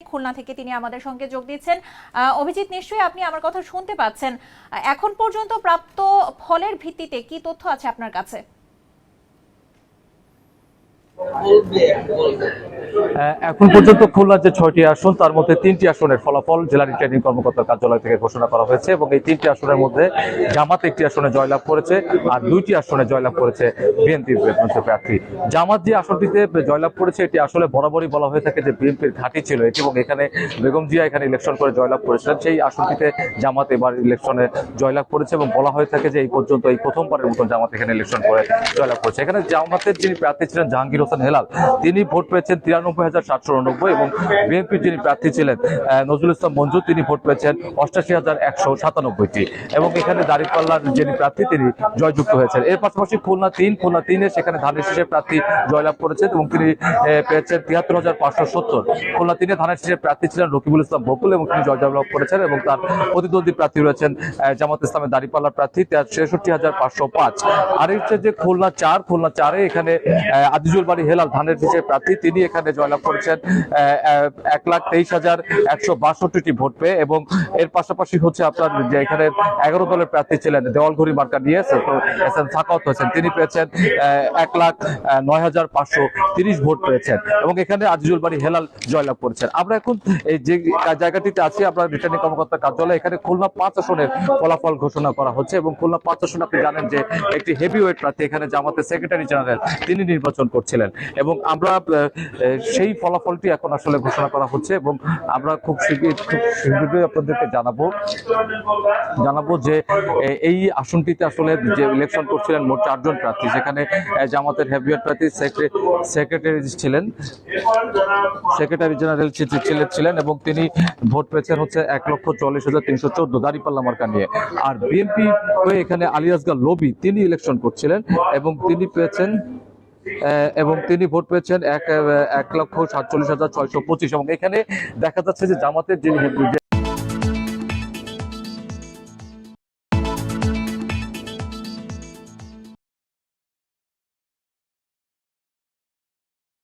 খুলনা থেকে তিনি আমাদের সঙ্গে যোগ দিচ্ছেন। অভিজিৎ, নিশ্চয়ই আপনি আমার কথা শুনতে পাচ্ছেন। এখন পর্যন্ত প্রাপ্ত ফলের ভিত্তিতে কি তথ্য আছে আপনার কাছে? এখন পর্যন্ত খুলনার যে 6টি আসন তার মধ্যে 3টি আসনের ফলাফল জেলা রিটার্নিং কর্মকর্তার কার্যালয় থেকে ঘোষণা করা হয়েছে এবং এই 3টি আসনের মধ্যে জামাত একটি আসনে জয়লাভ করেছে আর 2টি আসনে জয়লাভ করেছে বিএনপির প্রার্থী। জামাত যে আসনটিতে জয়লাভ করেছে এটি আসলে বরাবরই বলা হয়ে থাকে যে বিএনপির ঘাঁটি ছিল এটি এবং এখানে বেগম জিয়া এখানে ইলেকশন করে জয়লাভ করেছিলেন। সেই আসনটিতে জামাত এবার ইলেকশনে জয়লাভ করেছে এবং বলা হয়ে থাকে যে এই পর্যন্ত এই প্রথমবারের মতো জামাত এখানে ইলেকশন করে জয়লাভ করেছে। এখানে জামাতের যিনি প্রার্থী ছিলেন জাহাঙ্গীর হোসেন হেলাল, তিনি ভোট পেয়েছেন 93,789 এবং বিএনপির যিনি প্রার্থী ছিলেন নজরুল ইসলাম মঞ্জু, তিনি ভোট পেয়েছেন 88,197টি এবং এখানে দাঁড়িপাল্লার যিনি প্রার্থী তিনি জয়যুক্ত হয়েছেন। এর পাশাপাশি খুলনা 3 সেখানে ধানের শীষের প্রার্থী জয়লাভ করেছেন এবং তিনি পেয়েছেন 73,570। খুলনা 3 ধানের শীষের প্রার্থী ছিলেন রকিবুল ইসলাম বকুল এবং তিনি জয়লাভ করেছেন এবং তার প্রতিদ্বন্দ্বী প্রার্থী রয়েছেন জামাত ইসলামের দাঁড়িপাল্লার প্রার্থী 63,505। আর হচ্ছে যে খুলনা 4 এখানে আজিজুল বাড়ি হেলাল ধানের শীষের প্রার্থী, তিনি এখানে জয়লাভ করেছেন 1,23,162টি ভোট পেয়ে এবং এর পাশাপাশি হচ্ছে আপনার যে এখানে 11 দলের প্রার্থী ছিলেন দেওয়ালঘড়ি মার্কা নিয়ে সাখাওয়াত হোসেন, তিনি পেয়েছেন 1,09,530 ভোট পেয়েছেন এবং এখানে আজিজুল বাড়ি হেলাল জয়লাভ করেছেন। আমরা এখন এই যে জায়গাটিতে আছি আমরা রিটার্নিং কর্মকর্তার কার্যালয়, এখানে খুলনা 5 আসনের ফলাফল ঘোষণা করা হচ্ছে এবং খুলনা 5 আসনে আপনি জানেন যে একটি হেভিওয়েট প্রার্থী এখানে জামাতের সেক্রেটারি জেনারেল তিনি নির্বাচন করছিলেন এবং আমরা সেই ফলাফলটি এখন আসলে ঘোষণা করা হচ্ছে এবং আমরা খুব শীঘ্রই আপনাদেরকে জানাবো যে এই আসনটিতে আসলে যে ইলেকশন করছিলেন মোট 4 জন প্রার্থী, সেখানে জামাতের হেভিওয়েট প্রার্থী সেক্রেটারি জেনারেল ছিলেন এবং তিনি ভোট পেয়েছেন হচ্ছে 1,44,314 দাঁড়িপাল্লা মার্কা নিয়ে। আর বিএনপি হয়ে এখানে আলী আসগার লবি তিনি ইলেকশন করছিলেন এবং তিনি ভোট পেয়েছেন 1,47,625 এবং এখানে দেখা যাচ্ছে যে জামাতের যে